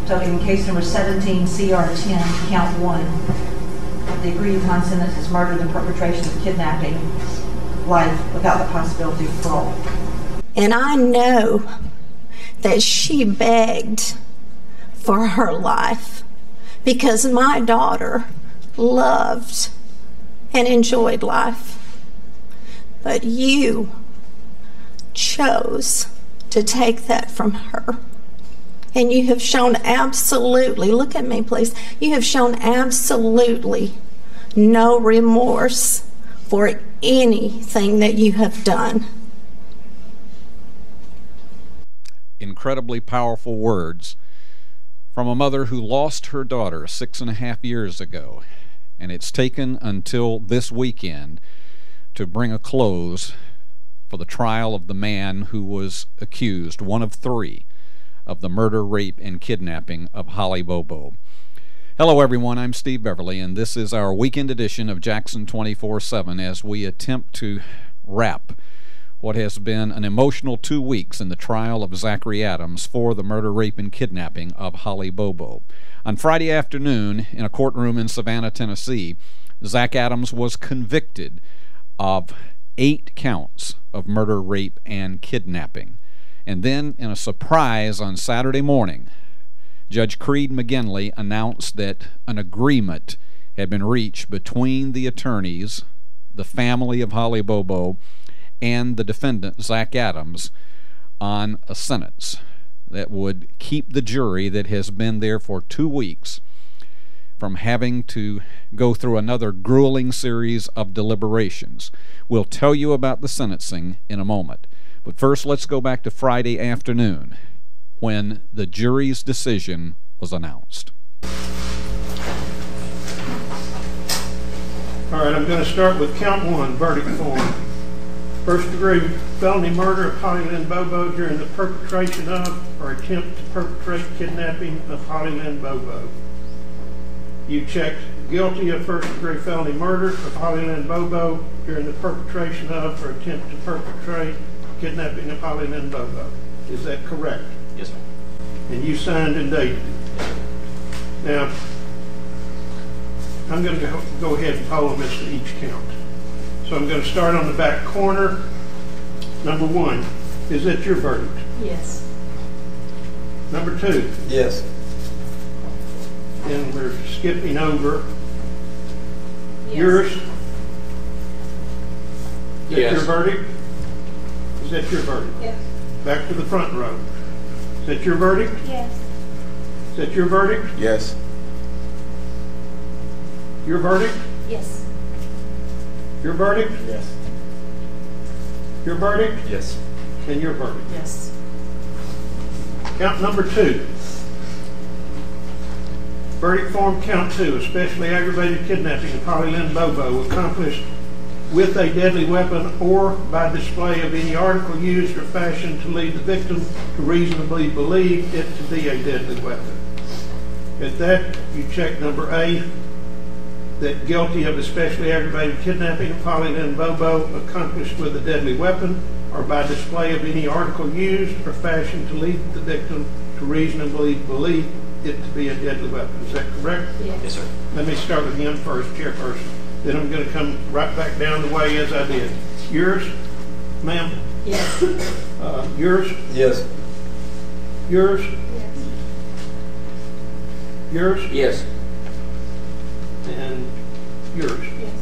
So in case number 17, CR 10, count 1, the agreed upon sentence is murder and perpetration of kidnapping, life without the possibility of parole. And I know that she begged for her life because my daughter loved and enjoyed life. But you chose to take that from her. And you have shown absolutely, look at me please, you have shown absolutely no remorse for anything that you have done. Incredibly powerful words from a mother who lost her daughter 6.5 years ago. And it's taken until this weekend to bring a close for the trial of the man who was accused, one of 3, of the murder, rape, and kidnapping of Holly Bobo. Hello everyone, I'm Steve Beverly, and this is our weekend edition of Jackson 24/7 as we attempt to wrap what has been an emotional 2 weeks in the trial of Zachary Adams for the murder, rape, and kidnapping of Holly Bobo. On Friday afternoon, in a courtroom in Savannah, Tennessee, Zach Adams was convicted of 8 counts of murder, rape, and kidnapping. And then, in a surprise on Saturday morning, Judge Creed McGinley announced that an agreement had been reached between the attorneys, the family of Holly Bobo, and the defendant, Zach Adams, on a sentence that would keep the jury that has been there for 2 weeks from having to go through another grueling series of deliberations. We'll tell you about the sentencing in a moment. But first, let's go back to Friday afternoon when the jury's decision was announced. All right, I'm going to start with count 1, verdict form. First degree felony murder of Holly Lynn Bobo during the perpetration of or attempt to perpetrate kidnapping of Holly Lynn Bobo. You checked guilty of first degree felony murder of Holly Lynn Bobo during the perpetration of or attempt to perpetrate kidnapping of Holly Lynn Bobo. Is that correct? Yes, sir. And you signed and dated it. Now, I'm going to go ahead and poll them as to each count. So I'm going to start on the back corner. Number 1, is that your verdict? Yes. Number 2? Yes. And we're skipping over. Yes. Yours? Is that Yes. your verdict? Is that your verdict? Yes. Back to the front row. Is that your verdict? Yes. Is that your verdict? Yes. Your verdict? Yes. Your verdict? Yes. Your verdict? Yes. And your verdict. Yes. Count number 2. Verdict form count 2, especially aggravated kidnapping of Holly Lynn Bobo, accomplished with a deadly weapon or by display of any article used or fashioned to lead the victim to reasonably believe it to be a deadly weapon. At that, you check number A, that guilty of especially aggravated kidnapping of Holly Lynn Bobo accomplished with a deadly weapon or by display of any article used or fashioned to lead the victim to reasonably believe it to be a deadly weapon. Is that correct? Yes. Yes, sir. Let me start with him first, chairperson. Then I'm going to come right back down the way as I did. Yours, ma'am? Yes. Yours? Yes. Yours? Yes. Yours? Yes. And yours? Yes.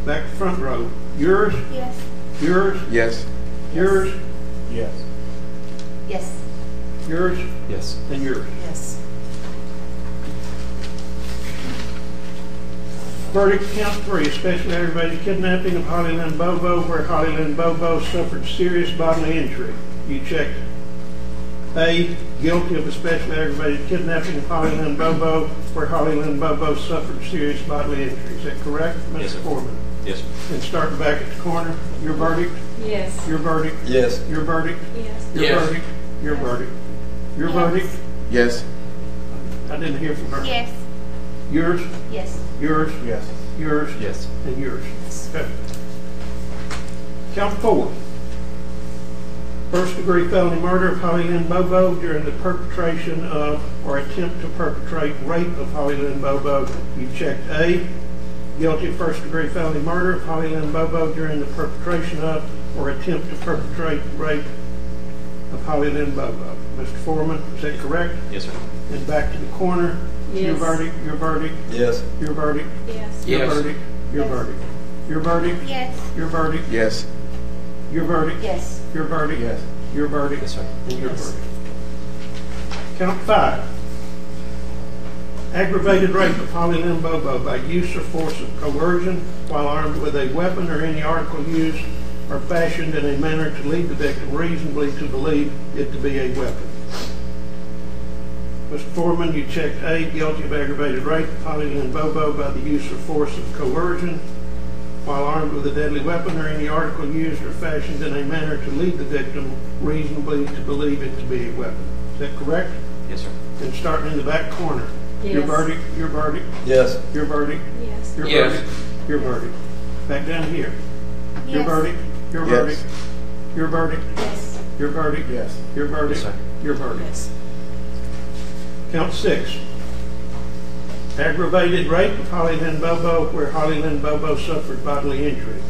Back to front row. Yours? Yes. Yours? Yes. Yours? Yes. Yes. Yours? Yes. And yours. Yes. Verdict count 3, especially aggravated kidnapping of Holly Lynn Bobo, where Holly Lynn Bobo suffered serious bodily injury. You checked A, guilty of especially aggravated kidnapping of Holly Lynn Bobo, where Holly Lynn Bobo suffered serious bodily injury. Is that correct, Mr. Yes, sir. Foreman? Yes, sir. And starting back at the corner, your verdict? Yes. Your verdict? Yes. Your verdict? Yes. Your Yes. verdict? Your verdict? Your Yes. verdict? Yes. I didn't hear from her. Yes. Yours? Yes. Yours? Yes. Yours? Yes. And yours. Okay. Count 4. first-degree felony murder of Holly Lynn Bobo during the perpetration of or attempt to perpetrate rape of Holly Lynn Bobo, you checked A. Guilty of first-degree felony murder of Holly Lynn Bobo during the perpetration of or attempt to perpetrate rape of Holly Lynn Bobo. Mr. Foreman, is that correct? Yes, sir. And back to the corner. Yes. Your verdict, your verdict. Yes. Your verdict. Yes. Your Yes. verdict. Your Yes. verdict. Your verdict. Yes. Your verdict. Yes. Your verdict. Yes. Your verdict. Yes. Your verdict. Yes, sir. And your Yes. verdict. Count 5. Aggravated rape of Holly Lynn Bobo by use or force of coercion while armed with a weapon or any article used or fashioned in a manner to lead the victim reasonably to believe it to be a weapon. Mr. Foreman, you checked A, guilty of aggravated rape of Holly Lynn Bobo by the use or force of coercion while armed with a deadly weapon or any article used or fashioned in a manner to lead the victim reasonably to believe it to be a weapon. Is that correct? Yes, sir. And starting in the back corner. Your Yes. verdict, your verdict, Yes. your verdict, Yes. your Yes. verdict, your verdict. Back down here. Your Yes. verdict, your Yes. verdict, your verdict, Yes. your verdict, Yes. your verdict, Yes, sir. your verdict. Yes. Count 6. Aggravated rape of Holly Lynn Bobo where Holly Lynn Bobo suffered bodily injury.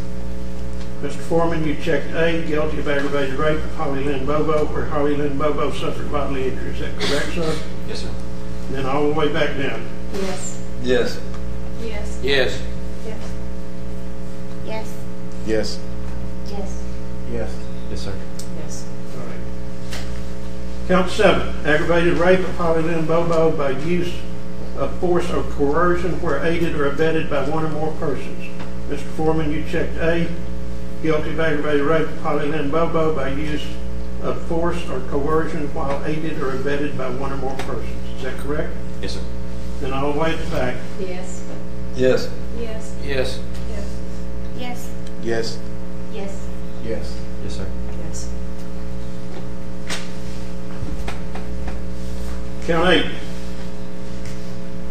Mr. Foreman, you checked A, guilty of aggravated rape of Holly Lynn Bobo where Holly Lynn Bobo suffered bodily injury. Is that correct, sir? Yes, sir. And then all the way back down. Yes. Yes. Yes. Yes. Yes. Yes. Yes. Yes. Yes. Yes, sir. Yes. All right. Count 7. Aggravated rape of Holly Lynn Bobo by use of force or coercion where aided or abetted by one or more persons. Mr. Foreman, you checked A, guilty of aggravated rape of Holly Lynn Bobo by use of force or coercion while aided or abetted by one or more persons. Is that correct? Yes, sir. Then all the way at the back. Yes. Yes. Yes. Yes. Yes. Yes. Yes. Yes. Yes. Yes, sir. Yes. Count 8.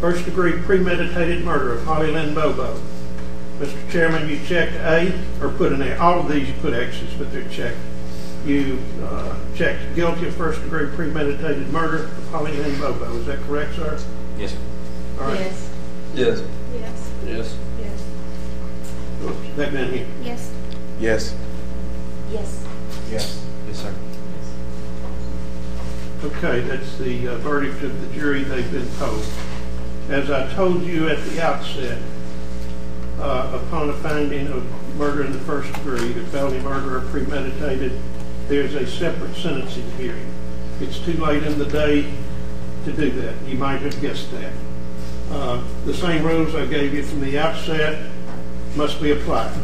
First degree premeditated murder of Holly Lynn Bobo. Mr. Chairman, you checked A, or put an A. All of these you put X's, but they're checked. You checked guilty of first degree premeditated murder of Holly Lynn Bobo. Is that correct, sir? Yes, sir. All right. Yes. Yes. Yes. Yes. Yes. Oops, back down here. Yes. Yes. Yes. Yes. Yes, sir. Okay, that's the verdict of the jury. They've been told. As I told you at the outset, upon a finding of murder in the first degree, the felony murder or premeditated, there's a separate sentencing hearing. It's too late in the day to do that. You might have guessed that. The same rules I gave you from the outset must be applied.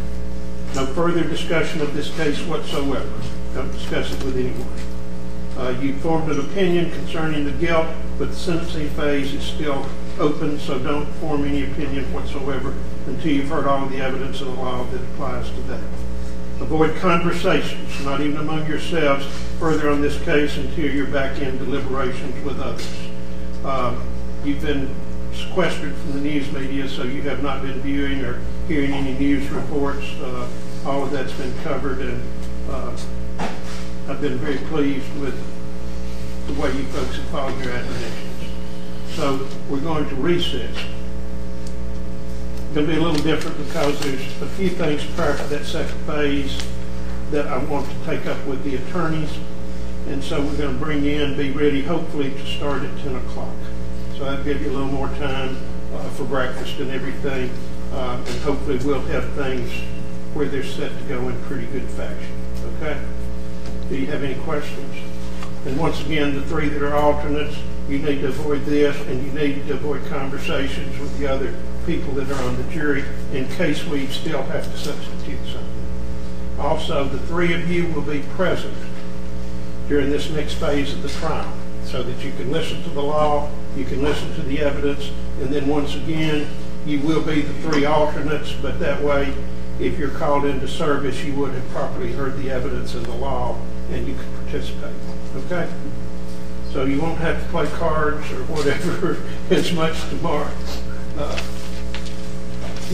No further discussion of this case whatsoever. Don't discuss it with anyone. You formed an opinion concerning the guilt, but the sentencing phase is still open, so don't form any opinion whatsoever until you've heard all of the evidence of the law that applies to that. Avoid conversations, not even among yourselves, further on this case until you're back in deliberations with others. You've been sequestered from the news media, so you have not been viewing or hearing any news reports. All of that's been covered, and I've been very pleased with the way you folks have followed your admonitions. So we're going to recess. It's going to be a little different because there's a few things prior to that second phase that I want to take up with the attorneys. And so we're going to bring you in, be ready hopefully to start at 10 o'clock. So that'll give you a little more time for breakfast and everything. And hopefully we'll have things where they're set to go in pretty good fashion. Okay? Do you have any questions? And once again, the three that are alternates, you need to avoid this, and you need to avoid conversations with the other people that are on the jury in case we still have to substitute something. Also, the three of you will be present during this next phase of the trial so that you can listen to the law, you can listen to the evidence, and then once again, you will be the three alternates, but that way, if you're called into service, you would have properly heard the evidence and the law, and you could participate. Okay? So you won't have to play cards or whatever as much tomorrow.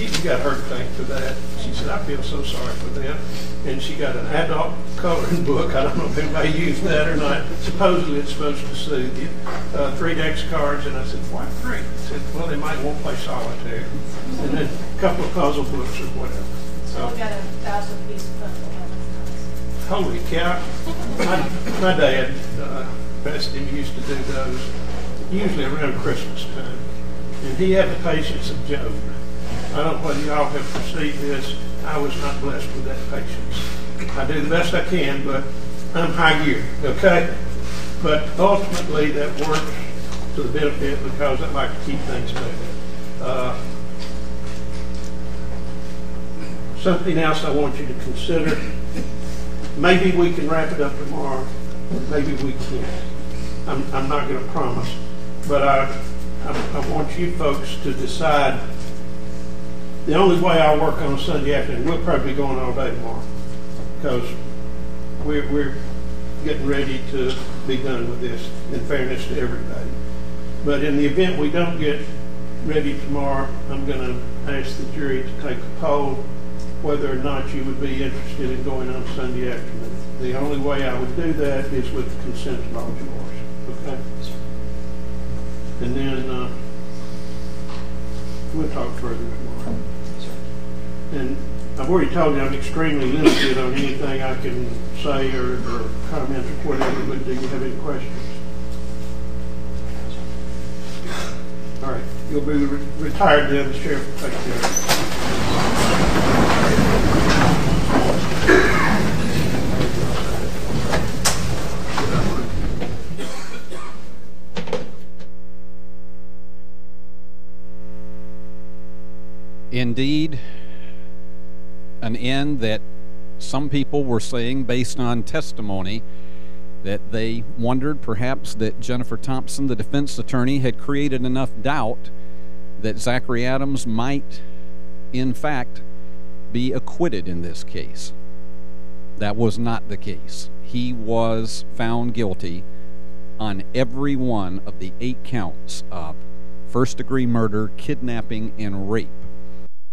you got her to thank for that. She said, I feel so sorry for them. And she got an adult coloring book. I don't know if anybody used that or not. Supposedly it's supposed to soothe you. 3 decks of cards, and I said, why 3? I said, well, they might want to play solitaire. And then a couple of puzzle books or whatever. So we got a 1,000-piece puzzle. Holy cow. My dad, best him, used to do those usually around Christmas time. And he had the patience of Job. I don't know whether y'all have perceived this. I was not blessed with that patience. I do the best I can, but I'm high gear, okay? But ultimately that works to the benefit because I like to keep things moving. Something else I want you to consider. Maybe we can wrap it up tomorrow. Maybe we can't. I'm not going to promise. But I want you folks to decide. The only way I'll work on Sunday afternoon, we'll probably be going all day tomorrow because we're getting ready to be done with this, in fairness to everybody. But in the event we don't get ready tomorrow, I'm going to ask the jury to take a poll whether or not you would be interested in going on Sunday afternoon. The only way I would do that is with the consent of all yours. Okay? And then we'll talk further tomorrow. And I've already told you I'm extremely limited on anything I can say or comment or whatever, but do you have any questions? All right. You'll be retired then. The sheriff will take care of it. Indeed, an end that some people were saying based on testimony that they wondered perhaps that Jennifer Thompson, the defense attorney, had created enough doubt that Zachary Adams might, in fact, be acquitted in this case. That was not the case. He was found guilty on every one of the 8 counts of first-degree murder, kidnapping, and rape.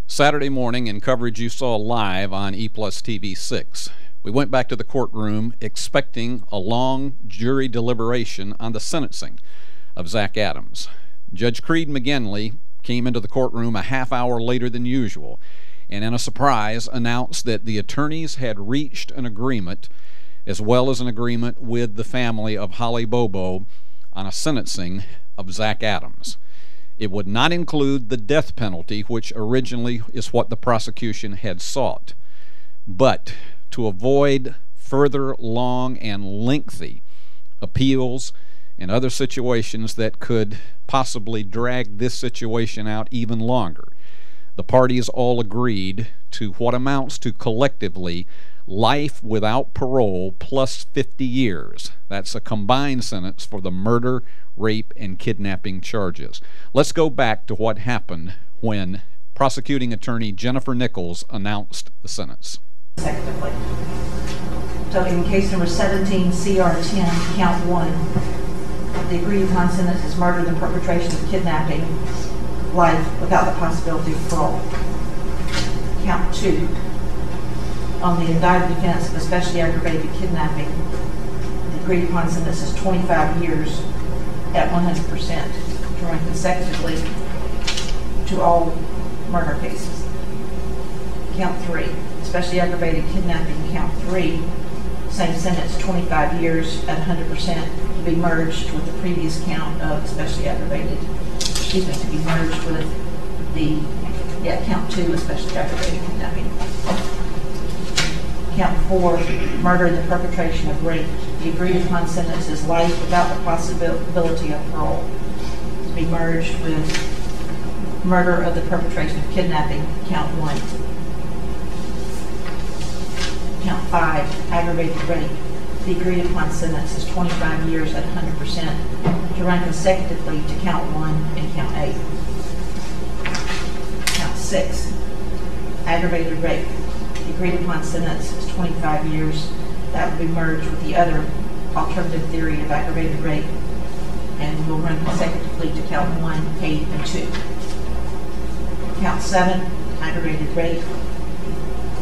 Saturday morning, in coverage you saw live on E-Plus TV 6, we went back to the courtroom expecting a long jury deliberation on the sentencing of Zach Adams. Judge Creed McGinley came into the courtroom a half hour later than usual and, in a surprise, announced that the attorneys had reached an agreement, as well as an agreement with the family of Holly Bobo, on a sentencing of Zach Adams. It would not include the death penalty, which originally is what the prosecution had sought. But to avoid further long and lengthy appeals and other situations that could possibly drag this situation out even longer, the parties all agreed to what amounts to collectively life without parole plus 50 years. That's a combined sentence for the murder, rape, and kidnapping charges. Let's go back to what happened when prosecuting attorney Jennifer Nichols announced the sentence. Consecutively. So in case number 17, CR 10, count 1, the agreed upon sentence is murder and perpetration of kidnapping, life without the possibility of parole. Count 2, on the indicted offense of especially aggravated kidnapping, the agreed upon sentence is 25 years at 100%, to run consecutively to all murder cases. Count 3, especially aggravated kidnapping, count 3, same sentence, 25 years at 100%, to be merged with the previous count of especially aggravated, to be merged with the, count 2, especially aggravated kidnapping. Count 4, murder and the perpetration of rape. The agreed upon sentence is life without the possibility of parole, to be merged with murder of the perpetration of kidnapping, count 1. Count 5, aggravated rape. The agreed upon sentence is 25 years at 100%, to run consecutively to count 1 and count 8. Count 6, aggravated rape. The agreed upon sentence is 25 years. That would be merged with the other alternative theory of aggravated rape, and will run consecutively to count 1, 8, and 2. Count 7, aggravated rape.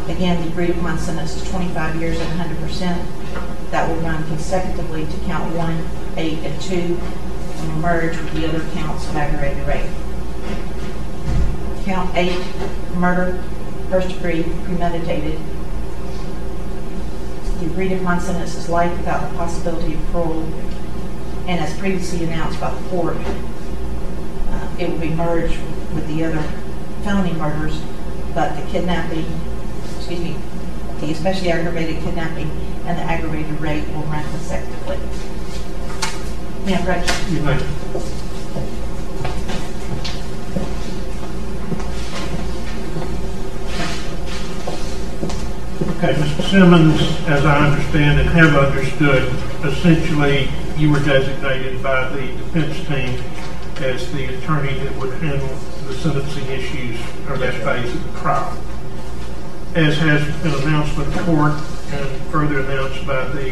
Again, the agreed upon sentence is 25 years and 100%. That will run consecutively to count 1, 8, and 2, and will merge with the other counts of aggravated rape. Count 8, murder, first degree, premeditated. The agreed upon sentence is life without the possibility of parole, and as previously announced by the court, it will be merged with the other felony murders, but the kidnapping, the especially aggravated kidnapping and the aggravated rape will run consecutively. Ma'am, Rich. You may. Okay, Mr. Simmons, as I understand and have understood, essentially you were designated by the defense team as the attorney that would handle the sentencing issues or that phase of the trial. As has been announced by the court and further announced by the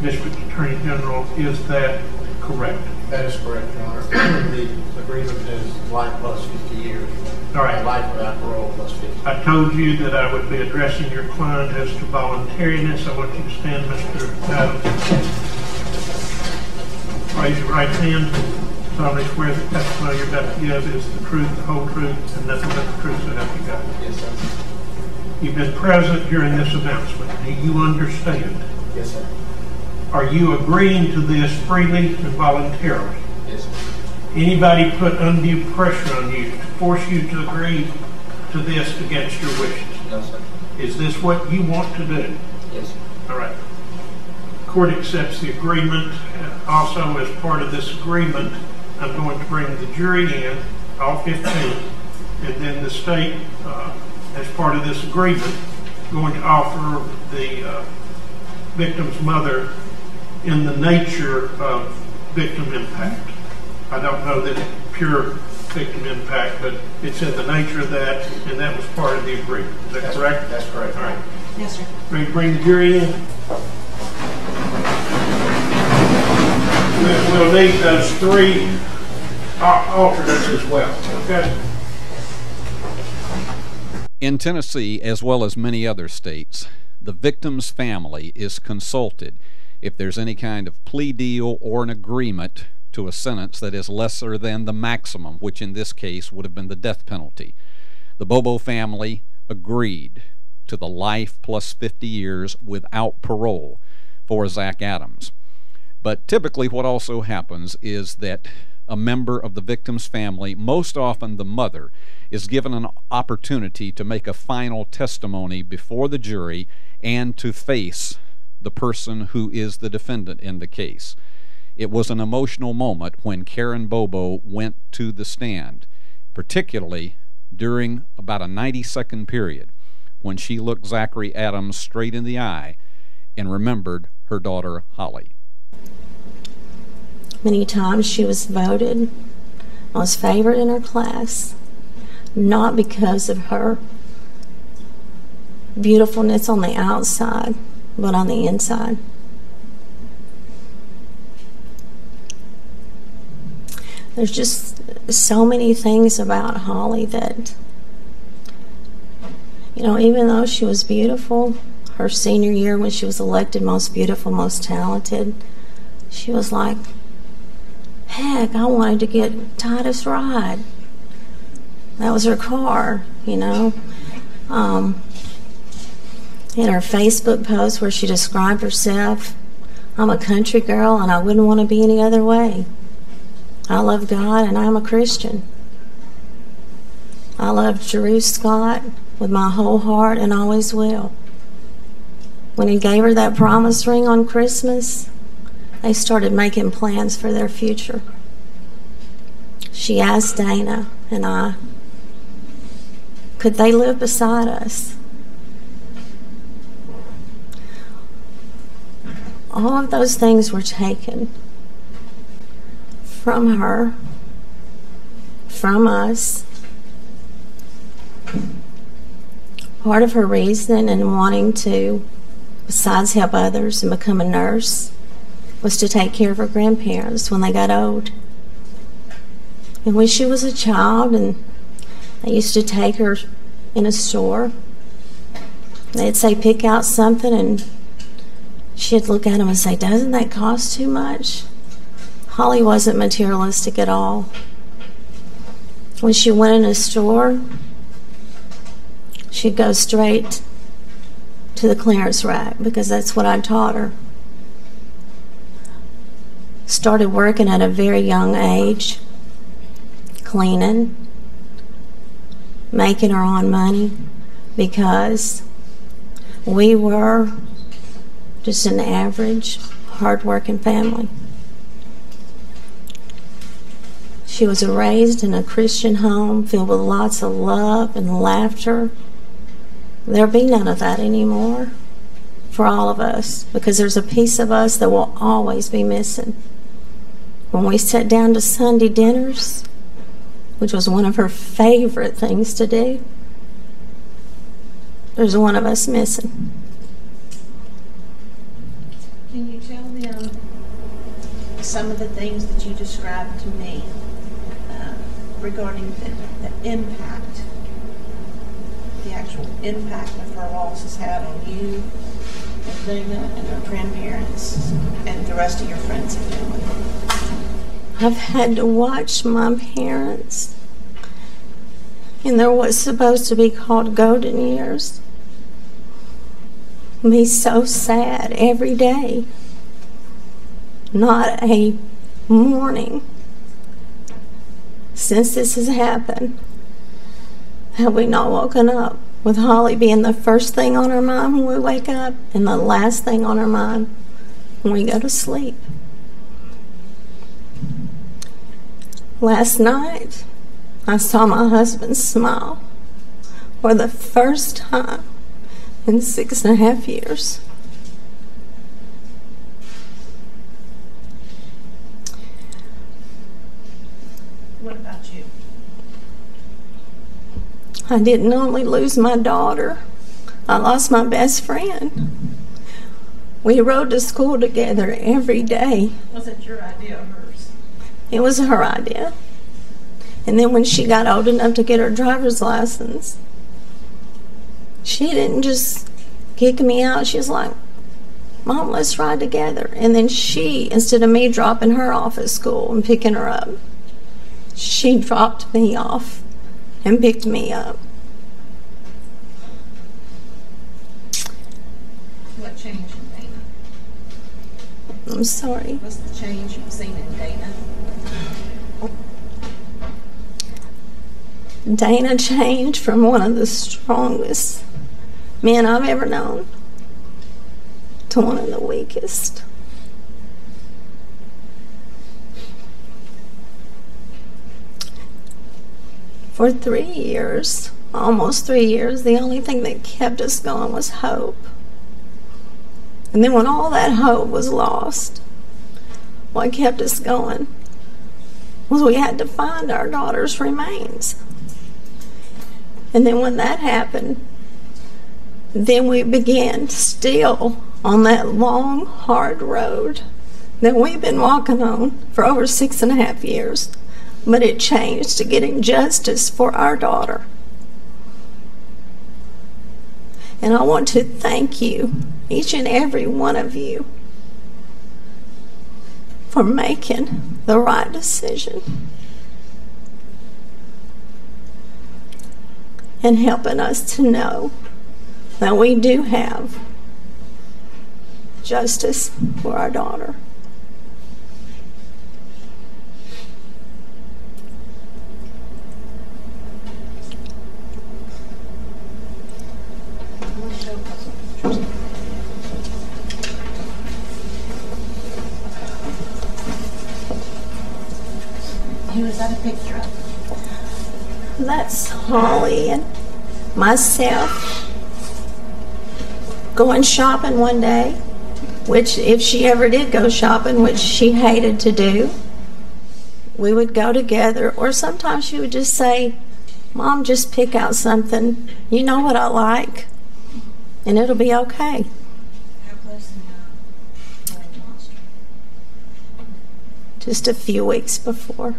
District Attorney General, is that correct? That is correct, Your Honor. The agreement is life plus 50 years. All right. Life without parole plus 50. I told you that I would be addressing your client as to voluntariness. I want you to stand, Mr. Adams. Raise your right hand. Solemnly swear the testimony you're about to give is the truth, the whole truth, and nothing but the truth, so help you God. Yes, sir. You've been present during this announcement. Do you understand? Yes, sir. Are you agreeing to this freely and voluntarily? Yes, sir. Anybody put undue pressure on you to force you to agree to this against your wishes? No, sir. Is this what you want to do? Yes, sir. All right. The court accepts the agreement. Also, as part of this agreement, I'm going to bring the jury in, all 15, and then the state, as part of this agreement, going to offer the victim's mother in the nature of victim impact. I don't know that it's pure victim impact, but it's in the nature of that, and that was part of the agreement. Is that correct? That's correct. All right. Yes, sir. Ready to bring the jury in? We'll need those 3 alternates as well. Okay. In Tennessee, as well as many other states, the victim's family is consulted if there's any kind of plea deal or an agreement to a sentence that is lesser than the maximum, which in this case would have been the death penalty. The Bobo family agreed to the life plus 50 years without parole for Zach Adams. But typically what also happens is that a member of the victim's family, most often the mother, is given an opportunity to make a final testimony before the jury and to face the person who is the defendant in the case. It was an emotional moment when Karen Bobo went to the stand, particularly during about a 90-second period when she looked Zachary Adams straight in the eye and remembered her daughter Holly. Many times she was voted most favored in her class, not because of her beautifulness on the outside, but on the inside. There's just so many things about Holly that, you know, even though she was beautiful, her senior year when she was elected most beautiful, most talented, she was like, heck, I wanted to get Titus Ride. That was her car, you know. In her Facebook post where she described herself, I'm a country girl and I wouldn't want to be any other way. I love God and I'm a Christian. I love Drew Scott with my whole heart and always will. When he gave her that promise ring on Christmas, they started making plans for their future. She asked Dana and I, could they live beside us? All of those things were taken from her, from us. Part of her reason in wanting to, besides help others and become a nurse, was to take care of her grandparents when they got old. And when she was a child, and I used to take her in a store, they'd say, pick out something, and she'd look at them and say, doesn't that cost too much? Holly wasn't materialistic at all. When she went in a store, she'd go straight to the clearance rack because that's what I taught her. Started working at a very young age, cleaning, making her own money because we were just an average, hard-working family. She was raised in a Christian home filled with lots of love and laughter. There'll be none of that anymore for all of us because there's a piece of us that will always be missing. When we sat down to Sunday dinners, which was one of her favorite things to do, there's one of us missing. Can you tell them some of the things that you described to me regarding the impact, the actual impact of her loss has had on you and Dana and her grandparents and the rest of your friends and family? I've had to watch my parents in their what's supposed to be called golden years be so sad every day. Not a morning since this has happened have we not woken up with Holly being the first thing on our mind when we wake up and the last thing on our mind when we go to sleep. Last night, I saw my husband smile for the first time in 6.5 years. What about you? I didn't only lose my daughter, I lost my best friend. We rode to school together every day. Was it your idea or hers? It was her idea. And then when she got old enough to get her driver's license, she didn't just kick me out. She was like, Mom, let's ride together. And then she, instead of me dropping her off at school and picking her up, she dropped me off and picked me up. What changed in Dana? I'm sorry. What's the change you've seen in Dana? Dana changed from one of the strongest men I've ever known to one of the weakest. For 3 years, almost 3 years, the only thing that kept us going was hope. And then when all that hope was lost, what kept us going was we had to find our daughter's remains. And then when that happened, then we began still on that long, hard road that we've been walking on for over 6.5 years. But it changed to getting justice for our daughter. And I want to thank you, each and every one of you, for making the right decision and helping us to know that we do have justice for our daughter. Who is that a picture of? That's Holly and myself going shopping one day, which if she ever did go shopping, which she hated to do, we would go together. Or sometimes she would just say, Mom, just pick out something. You know what I like, and it'll be okay. How close in Just a few weeks before.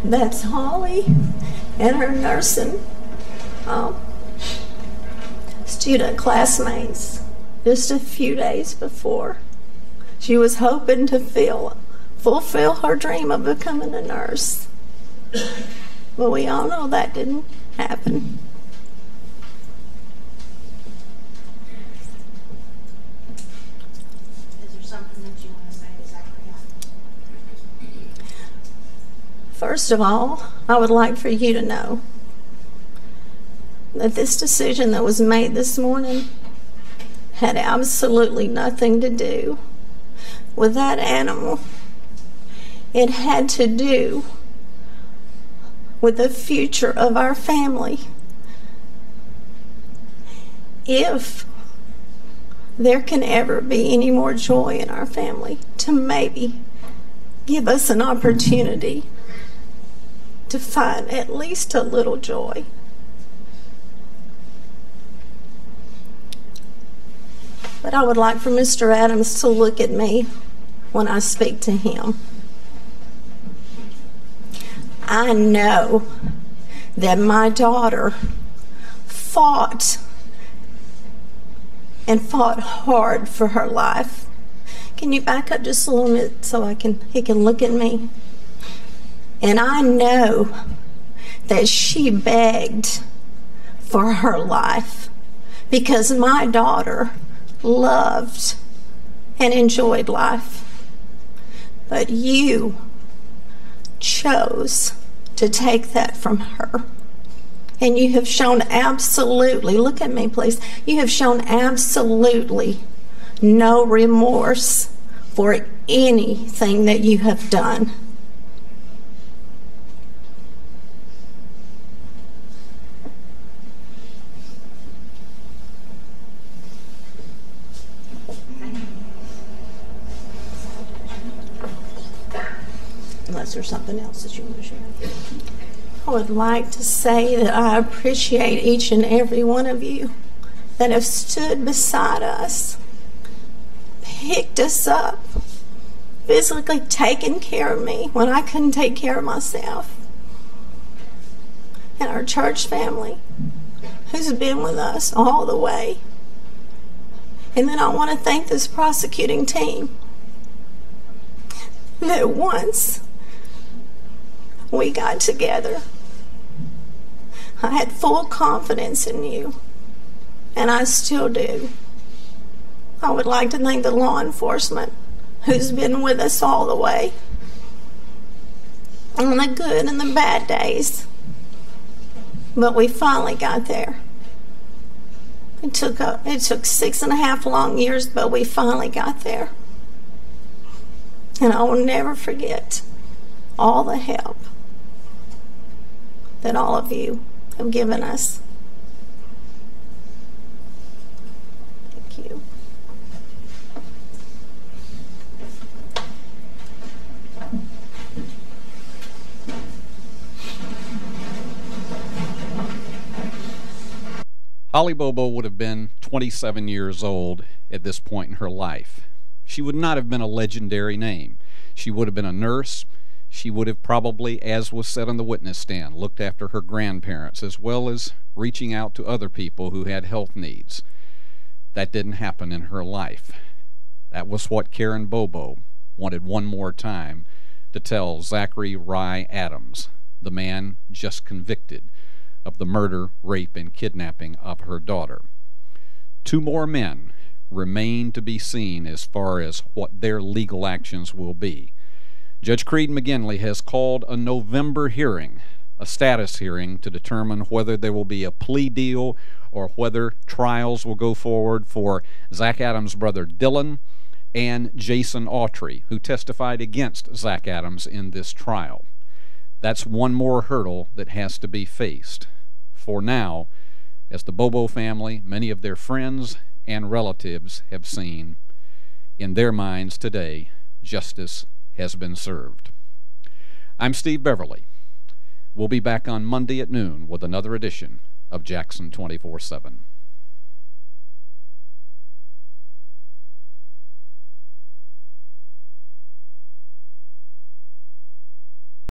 That's Holly and her nursing student classmates just a few days before. She was hoping to fulfill her dream of becoming a nurse. But we all know that didn't happen. Is there something that you want to say exactly? First of all, I would like for you to know that this decision that was made this morning had absolutely nothing to do with that animal. It had to do with the future of our family. If there can ever be any more joy in our family, to maybe give us an opportunity to find at least a little joy. But I would like for Mr. Adams to look at me when I speak to him. I know that my daughter fought hard for her life. Can you back up just a little bit so he can look at me? And I know that she begged for her life because my daughter loved and enjoyed life. But you chose to take that from her. And you have shown absolutely, look at me please, you have shown absolutely no remorse for anything that you have done. Unless there's something else that you want to share. I would like to say that I appreciate each and every one of you that have stood beside us, picked us up, physically taken care of me when I couldn't take care of myself, and our church family who's been with us all the way. And then I want to thank this prosecuting team that once we got together, I had full confidence in you, and I still do. I would like to thank the law enforcement who's been with us all the way, on the good and the bad days. But we finally got there. It took 6.5 long years, but we finally got there. And I will never forget all the help that all of you have given us. Thank you. Holly Bobo would have been 27 years old at this point in her life. She would not have been a legendary name. She would have been a nurse. She would have probably, as was said on the witness stand, looked after her grandparents as well as reaching out to other people who had health needs. That didn't happen in her life. That was what Karen Bobo wanted one more time to tell Zachary Rye Adams, the man just convicted of the murder, rape, and kidnapping of her daughter. 2 more men remain to be seen as far as what their legal actions will be. Judge Creed McGinley has called a November hearing, a status hearing, to determine whether there will be a plea deal or whether trials will go forward for Zach Adams' brother Dylan and Jason Autry, who testified against Zach Adams in this trial. That's one more hurdle that has to be faced. For now, as the Bobo family, many of their friends and relatives have seen, in their minds today, justice has been served. I'm Steve Beverly. We'll be back on Monday at noon with another edition of Jackson 24/7.